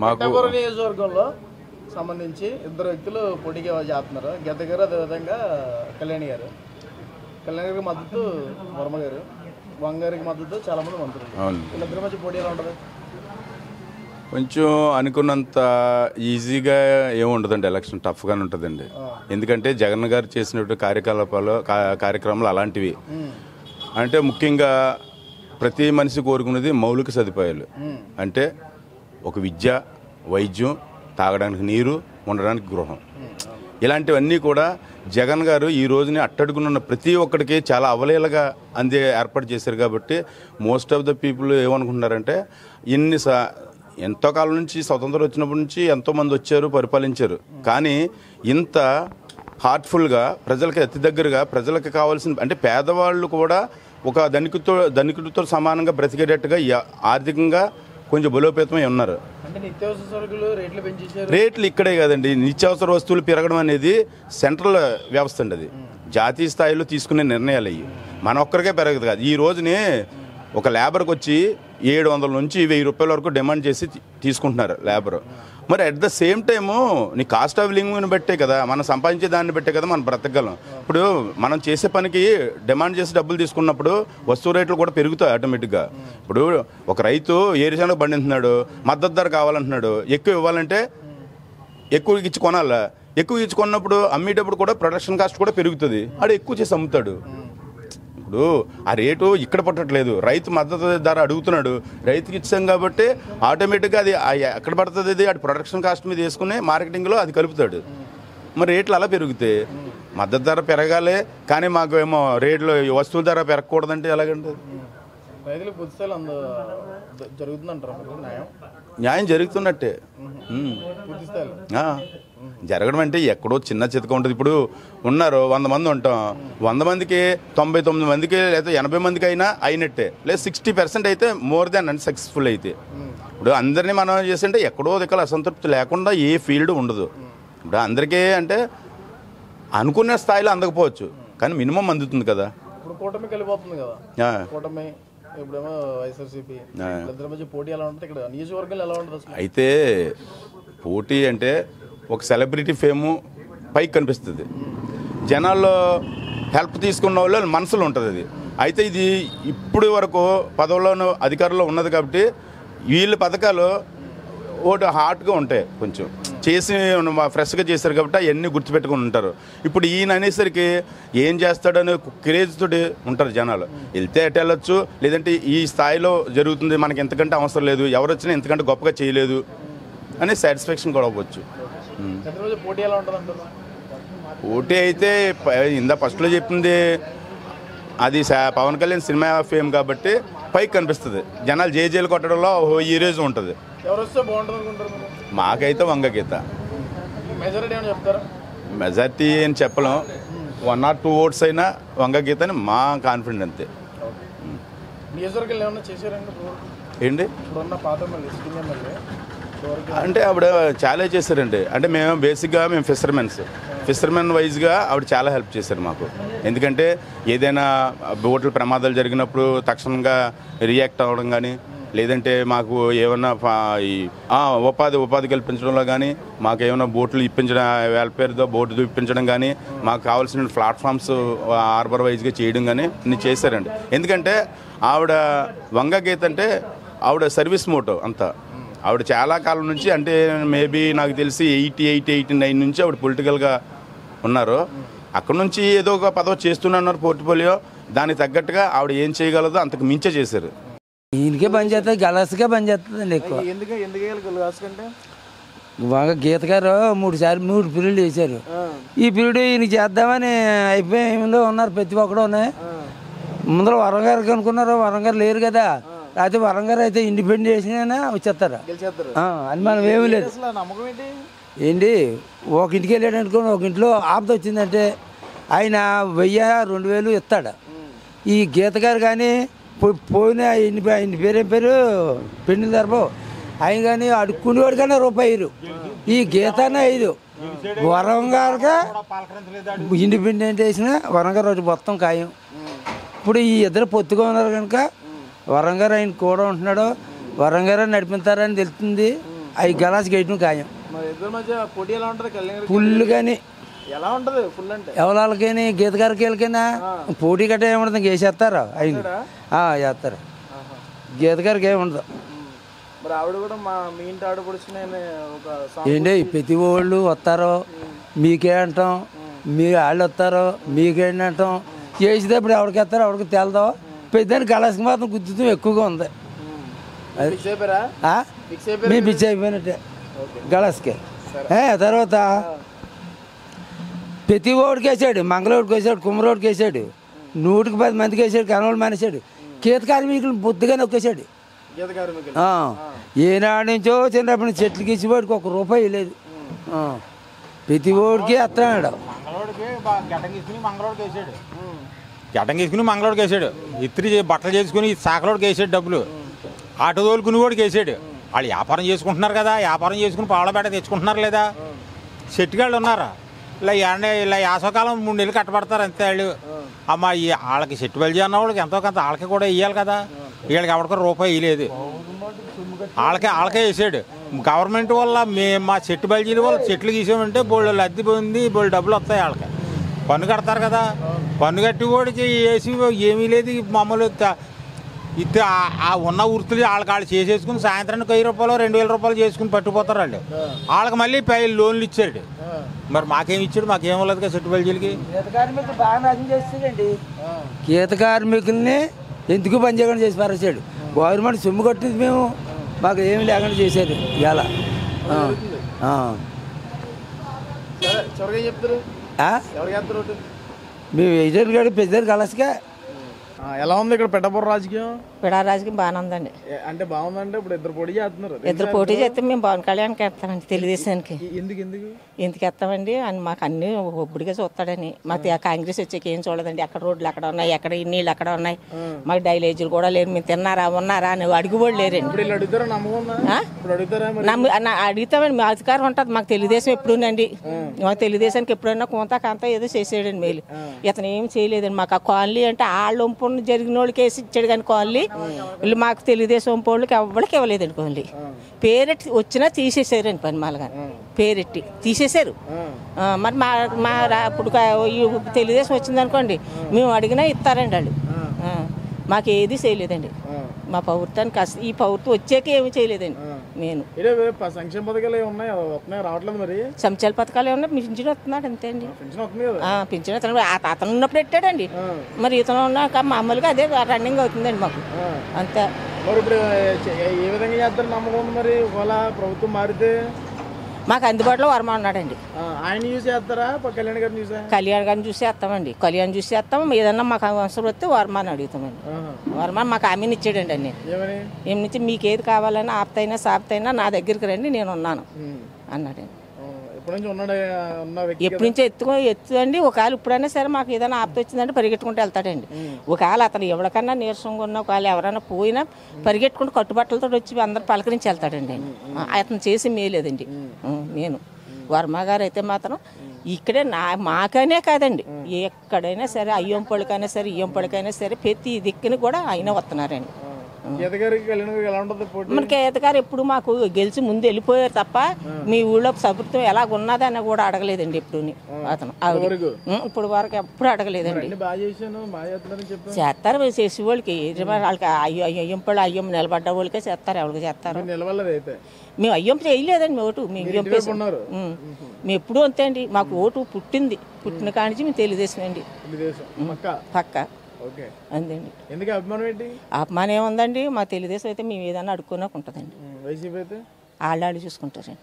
మాకు నియోజకవర్గంలో సంబంధించి ఇద్దరు వ్యక్తులు పోటీగా చేస్తున్నారు. గీత గారు, అదేవిధంగా కళ్యాణి గారు. కళ్యాణి గారికి మద్దతు వర్మ గారు, వంగ గారికి మద్దతు చాలా మంది మంత్రులు. వీళ్ళిద్దరి మధ్య పోటీ ఎలా ఉంటుంది? కొంచెం అనుకున్నంత ఈజీగా ఏముండదండి. ఎలక్షన్ టఫ్గానే ఉంటుందండి. ఎందుకంటే జగన్ గారు చేసినటువంటి కార్యక్రమాలు అలాంటివి. అంటే ముఖ్యంగా ప్రతి మనిషి కోరుకునేది మౌలిక సదుపాయాలు. అంటే ఒక విద్య, వైద్యం, తాగడానికి నీరు, ఉండడానికి గృహం, ఇలాంటివన్నీ కూడా జగన్ గారు ఈ రోజుని అట్టడుగునున్న ప్రతి ఒక్కడికి చాలా అవలీలగా ఏర్పాటు చేశారు. కాబట్టి మోస్ట్ ఆఫ్ ద పీపుల్ ఏమనుకుంటున్నారంటే ఎంతో కాలం నుంచి స్వతంత్రం వచ్చినప్పటి నుంచి ఎంతోమంది వచ్చారు, పరిపాలించారు. కానీ ఇంత హార్ట్ఫుల్గా ప్రజలకి అతి దగ్గరగా ప్రజలకు కావాల్సిన అంటే పేదవాళ్ళు కూడా ఒక ధనికుడితో సమానంగా బ్రతికేటట్టుగా ఆర్థికంగా కొంచెం బలోపేతమై ఉన్నారు. రేట్లు ఇక్కడే కాదండి, నిత్యావసర వస్తువులు పెరగడం అనేది సెంట్రల్ వ్యవస్థ అండి. అది జాతీయ స్థాయిలో తీసుకునే నిర్ణయాలు అయ్యి మన ఒక్కరికే పెరగదు కాదు. ఈ రోజునే ఒక లేబర్కి వచ్చి 700 నుంచి 1000 రూపాయల వరకు డిమాండ్ చేసి తీసుకుంటున్నారు లేబర్. మరి అట్ ద సేమ్ టైము నీ కాస్ట్ ఆఫ్ లివింగ్ని బట్టే కదా, మనం సంపాదించే దాన్ని బట్టే కదా మనం బ్రతకగలం. ఇప్పుడు మనం చేసే పనికి డిమాండ్ చేసి డబ్బులు తీసుకున్నప్పుడు వస్తువు రేట్లు కూడా పెరుగుతాయి ఆటోమేటిక్గా. ఇప్పుడు ఒక రైతు ఏరిశానకు పండిస్తున్నాడు, మద్దతు ధర కావాలంటున్నాడు, ఎక్కువ ఇవ్వాలంటే ఎక్కువ ఇచ్చి కొనాలా. ఎక్కువ ఇచ్చి కొన్నప్పుడు అమ్మేటప్పుడు కూడా ప్రొడక్షన్ కాస్ట్ కూడా పెరుగుతుంది, ఆడు ఎక్కువ చేసి అమ్ముతాడు. ఇప్పుడు ఆ రేటు ఇక్కడ పట్టట్లేదు, రైతు మద్దతు ధర అడుగుతున్నాడు, రైతుకి ఇచ్చాం కాబట్టి ఆటోమేటిక్గా అది ఎక్కడ పడుతుంది, అది అది ప్రొడక్షన్ కాస్ట్ మీద వేసుకుని మార్కెటింగ్లో అది కలుపుతాడు. మరి రేట్లు అలా పెరుగుతాయి. మద్దతు ధర పెరగాలి కానీ మాకు ఏమో రేట్లు వస్తువుల ధర పెరగకూడదంటే ఎలాగంటే న్యాయం జరుగుతున్నట్టే. జరగడం అంటే ఎక్కడో చిన్న చితక ఉంటుంది. ఇప్పుడు ఉన్నారు 100 మంది ఉంటాం, 100 మందికి 99 మందికి లేదా 80 మందికి అయినట్టే, లేదా 60% అయితే మోర్ దాన్ అన్సక్సెస్ఫుల్ అయితే. ఇప్పుడు అందరినీ మనం చేస్తుంటే ఎక్కడో దిక్కల అసంతృప్తి లేకుండా ఏ ఫీల్డ్ ఉండదు. ఇప్పుడు అందరికీ అంటే అనుకునే స్థాయిలో అందకపోవచ్చు కానీ మినిమం అందుతుంది కదా. ఇప్పుడు కూటమి కలిపోతుంది కదా, కూటమి ఇప్పుడేమో వైఎస్ఆర్సీపీ ఇద్దరి మధ్య పోటీ ఎలా ఉంటుంది? ఇక్కడ నియోజకవర్గాలు ఎలా ఉంటుంది అసలు? అయితే పోటీ అంటే ఒక సెలబ్రిటీ ఫేము పైకి కనిపిస్తుంది, జనాల్లో హెల్ప్ తీసుకున్న వాళ్ళు మనసులో ఉంటుంది అది. అయితే ఇది ఇప్పుడు వరకు పదవుల్లోనూ అధికారంలో ఉన్నది కాబట్టి వీళ్ళ పథకాలు ఒకటి హార్ట్గా ఉంటాయి, కొంచెం చేసి ఫ్రెష్గా చేశారు కాబట్టి అవన్నీ గుర్తుపెట్టుకుని ఉంటారు. ఇప్పుడు ఈయన అనేసరికి ఏం చేస్తాడని క్రేజ్ తోటి ఉంటారు జనాలు. వెళ్తే అటు వెళ్ళొచ్చు, లేదంటే ఈ స్థాయిలో జరుగుతుంది మనకి ఎంతకంటే అవసరం లేదు, ఎవరు వచ్చినా ఎంతకంటే గొప్పగా చేయలేదు అనే సాటిస్ఫాక్షన్ కూడా అవ్వచ్చు. పోటీ అయితే ఫస్ట్లో చెప్పింది అది పవన్ కళ్యాణ్ సినిమా ఫేమ్ కాబట్టి పైకి కనిపిస్తుంది, జనాలు జేజేలు కొట్టడంలో ఈ రోజు ఉంటుంది. మాకైతే వంగ గీత. మెజార్టీ అని చెప్పలేం, 1 or 2 votes అయినా వంగ గీత అని మా కాన్ఫిడెంట్ అంతే. ఏంటి అంటే ఆవిడ చాలా చేశారండి. అంటే మేము బేసిక్గా ఫిషర్మెన్ వైజ్గా ఆవిడ చాలా హెల్ప్ చేశారు మాకు. ఎందుకంటే ఏదైనా బోట్ల ప్రమాదాలు జరిగినప్పుడు తక్షణంగా రియాక్ట్ అవ్వడం కానీ, లేదంటే మాకు ఏమన్నా ఉపాధి కల్పించడంలో కానీ, మాకు ఏమైనా బోట్లు ఇప్పించడం, వెల్ఫేర్తో బోటు ఇప్పించడం కానీ, మాకు కావాల్సిన ప్లాట్ఫామ్స్ హార్బర్ వైజ్గా చేయడం కానీ అన్ని చేశారండి. ఎందుకంటే ఆవిడ వంగ గీత అంటే ఆవిడ సర్వీస్ మోటో అంతా. ఆవిడ చాలా కాలం నుంచి, అంటే మేబీ నాకు తెలిసి 88-89 నుంచి ఆవిడ పొలిటికల్గా ఉన్నారు. అక్కడ నుంచి ఏదో ఒక పదవి చేస్తున్నారు పోర్ట్ఫోలియో, దానికి తగ్గట్టుగా ఆవిడ ఏం చేయగలదో అంతకు మించే చేశారు. ఈయనకే పని చేస్తుంది, గలాస్గా పని చేస్తుందండి ఎక్కువ. బాగా గీత గారు 3 పీరియడ్లు చేశారు. ఈ పీరియడ్ ఈయన చేద్దామని అయిపోయిందో ఉన్నారు ప్రతి ఒక్కడు ఉన్నాయి. ముందర వరం గారికి అనుకున్నారు, వరం గారు లేరు కదా, అయితే వరం గారు అయితే ఇండిపెండెంట్ చేసినా వచ్చేస్తారు అని మనం ఏమీ లేదు. ఏంటి ఒక ఇంటికి వెళ్ళాడు అనుకోండి, ఒక ఇంట్లో ఆపద వచ్చిందంటే ఆయన 1000-2000 ఇస్తాడు. ఈ గీత గారు కానీ పోయిన ఆయన పేరేం పేరు పెండిన తరపు ఆయన కానీ అడుక్కునేవాడు కానీ ₹1. ఈ గీతనే 5. వరం గారుగా ఇండిపెండెంట్ వేసిన వరం గారు రోజు మొత్తం ఖాయం. ఇప్పుడు ఈ ఇద్దరు పొత్తుగా ఉన్నారు కనుక వరం గారు ఆయన కూడా ఉంటున్నాడు, వరం గారు నడిపిస్తారని తెలుస్తుంది. అవి గలాస్కి వేయటం ఖాయం. మరి ఇద్దరి మధ్య పోటీ ఎలా ఉంటుంది? కళ్యాణ్ గారికి ఫుల్ కానీ ఎలా ఉంటుంది? ఫుల్ అంటే ఎవరికైనా గీత గారికి వెళ్ళకైనా పోటీ గట్ట ఏముండదు, వేసేస్తారు ఆయన చేస్తారు. గీత గారికి ఏముండదు. మరి ఆవిడ కూడా మీ ఇంటి ఆడపడుచు ఒక ఏంటి ప్రతి వాళ్ళు వస్తారు, మీకే అంటాం, మీ వాళ్ళు వస్తారు, మీకేంటి అంటాం. చేసేటప్పుడు ఎవరికి వేస్తారో ఎవరికి తెలదో. పెద్దానికి గలాస్కి మాత్రం గుర్తుతం ఎక్కువగా ఉంది. మీ పిచ్చి అయిపోయినట్టే గలాస్కి. తర్వాత ప్రతి ఓడికి వేసాడు, మంగళోడికి వేసాడు, కుమ్మరోడికి వేసాడు, 110 మందికి వేసాడు, కనవాళ్ళు మానేశాడు. గీత కార్మికులు బొద్దుగా నొక్కేశాడు. ఏనాడు నుంచో చిన్నప్పటి నుంచి చెట్లకి ఇచ్చిపోయాడు, ₹1 లేదు. ప్రతి ఓడికి వస్తున్నాడు. గడ్డం తీసుకుని మంగళోడికి వేసాడు, ఇత్రి బట్టలు చేసుకుని సాకలోడికి వేసాడు, డబ్బులు ఆటో తోలుకుని కూడా వేసాడు. వాళ్ళు వ్యాపారం చేసుకుంటున్నారు కదా, వ్యాపారం చేసుకుని పావులపేట తెచ్చుకుంటున్నారు లేదా? చెట్టుగాళ్ళు ఉన్నారా? ఇలా యాసవకాలం 3 నెలలు కట్టబడతారు అంతే వాళ్ళు. అమ్మ వాళ్ళకి చెట్టు బలిజీ అన్న వాళ్ళకి ఎంతో కొంత వాళ్ళకి కూడా ఇవ్వాలి కదా. వీళ్ళకి ఎవరికో ₹1 లేదు, వాళ్ళకే వేసాడు. గవర్నమెంట్ వల్ల మా చెట్టు బలిజీల వల్ల చెట్లు గీసామంటే బోళ్ళు అద్దె పోయింది, బోళ్ళు డబ్బులు వస్తాయి. వాళ్ళకి పన్ను కడతారు కదా, పన్ను కట్టి కూడా వేసి ఏమీ లేదు. మామూలు ఇస్తే ఆ ఉన్న వృత్తులు వాళ్ళు చేసేసుకుని సాయంత్రానికి ₹1000 ₹2000 చేసుకుని పట్టుకుపోతారు వాళ్ళు. వాళ్ళకి మళ్ళీ లోన్లు ఇచ్చాడు. మరి మాకేం ఇచ్చాడు? మాకేం లేదు కదా చెట్టు బలిజీలకి. గీత కార్మికుల్ని ఎందుకు పని చేయకుండా చేసి పారేసాడు. గవర్నమెంట్ సొమ్ము కట్టింది, మేము మాకు ఏమి లేకుండా చేశారు ఇలా. మేము వేసాడు కాదు పెద్ద కలసగా. ఎలా ఉంది ఇక్కడ పిఠాపురం రాజకీయం? పిఠాపురం రాజకీయం బాగానే ఉందండి. అంటే బాగుందంటే ఇప్పుడు ఇద్దరు పోటీ చేస్తున్నారు. ఇద్దరు పోటీ చేస్తే మేము పవన్ కళ్యాణ్కి వేస్తామండి, తెలుగుదేశానికి. ఎందుకు వేస్తామండి? మాకు అన్ని ఒబ్బడిగా చూస్తాడని. మాకు కాంగ్రెస్ వచ్చాక ఏం చూడదండి. ఎక్కడ రోడ్లు అక్కడ ఉన్నాయి, ఎక్కడ నీళ్ళు అక్కడ ఉన్నాయి. మాకు డైలేజీలు కూడా లేరు. మేము తిన్నారా ఉన్నారా అని అడుగుబడి లేరండి. అడుగుతామండి, మా అధికారం ఉంటుంది. మాకు తెలుగుదేశం ఎప్పుడునండి, మాకు తెలుగుదేశానికి ఎప్పుడైనా కొంత కాంత ఏదో చేసేయడండి మేలు. ఇతను ఏం చేయలేదండి. మాకు ఆ కాలనీ అంటే వాళ్ళ ఒంపు జరిగిన వాళ్ళకి వేసి ఇచ్చాడు కానీ కాలనీ వీళ్ళు మాకు తెలుగుదేశం వాళ్ళకి ఎవరికి ఇవ్వలేదండి. కాలనీ పేరెట్టి వచ్చినా తీసేసారండి పని మాలగా పేరెట్టి తీసేశారు. మరి మా ఇప్పుడు తెలుగుదేశం వచ్చిందనుకోండి, మేము అడిగినా ఇస్తారండి వాళ్ళు. మాకు ఏది చేయలేదండి. మా ప్రభుత్వానికి ఈ ప్రభుత్వం వచ్చాక ఏమి చేయలేదండి. నేను సంక్షేమ పథకాలు రావట్లేదు. మరి సంక్షేమ పథకాలు ఏమన్నా పింఛన్ వస్తున్నాడు అంతే అండి. పింఛన్ అతను ఉన్నప్పుడు పెట్టాడండి. మరి ఇతను ఉన్నాక మామూలుగా అదే రన్నింగ్ అవుతుందండి మాకు అంతే. మరి ఇప్పుడు ఏ విధంగా చేస్తారు నమ్మకం ఉంది? మరి ఒకవేళ ప్రభుత్వం మారితే మాకు అందుబాటులో వర్మ ఉన్నాడండి. ఆయన యూజ్ చేస్తారా? కళ్యాణ్ గారిని చూసి వేస్తామండి. కళ్యాణ్ చూసి వేస్తాం. ఏదన్నా మాకు అవసరం వస్తే వర్మని అడుగుతామండి. వర్మ మాకు హామీని ఇచ్చాడండి అన్ని. ఏమిచ్చి మీకు ఏది కావాలన్నా ఆప్తైనా సాప్తైనా నా దగ్గరికి రండి, నేను ఉన్నాను అన్నాడండి. ఎప్పటి నుంచో ఎత్తుదండి. ఒకవేళ ఇప్పుడైనా సరే మాకు ఏదైనా ఆప్త వచ్చిందంటే పరిగెట్టుకుంటూ వెళ్తాడండి. ఒకవేళ అతను ఎవరికన్నా నీరసంగా ఉన్నా ఒకవేళ ఎవరైనా పోయినా పరిగెట్టుకుంటూ కట్టుబట్టలతో వచ్చి అందరు పలకరించి వెళ్తాడండి. అతను చేసి మేలేదండి. నేను వర్మ గారు అయితే మాత్రం ఇక్కడే మాకనే కాదండి, ఎక్కడైనా సరే అయ్యంపళ్ళకైనా సరే ఇయ్యంపళ్ళకైనా సరే ప్రతి దిక్కుని కూడా ఆయన వస్తున్నారండి. మన కేత గారు ఎప్పుడు మాకు గెలిచి ముందు వెళ్ళిపోయారు తప్ప మీ ఊళ్ళో ప్రభుత్వం ఎలా ఉన్నదని కూడా అడగలేదండి ఎప్పుడు. అతను ఇప్పుడు వరకు ఎప్పుడు అడగలేదండి. చేస్తారు చేసే వాళ్ళకి, వాళ్ళకి అయ్యం నిలబడ్డ వాళ్ళకే చేస్తారు. ఎవరికి చేస్తారు? మేము అయ్యం చేయలేదండి. ఓటు మేము మేము ఎప్పుడు అంతే అండి. మాకు ఓటు పుట్టిన కానించి మేము తెలుగుదేశం అండి పక్క అందండి. అభిమానం ఏముందండి? మా తెలుగుదేశం అయితే మేము ఏదన్నా అడుక్కున్నాక ఉంటుందండి. వాళ్ళు చూసుకుంటారండి.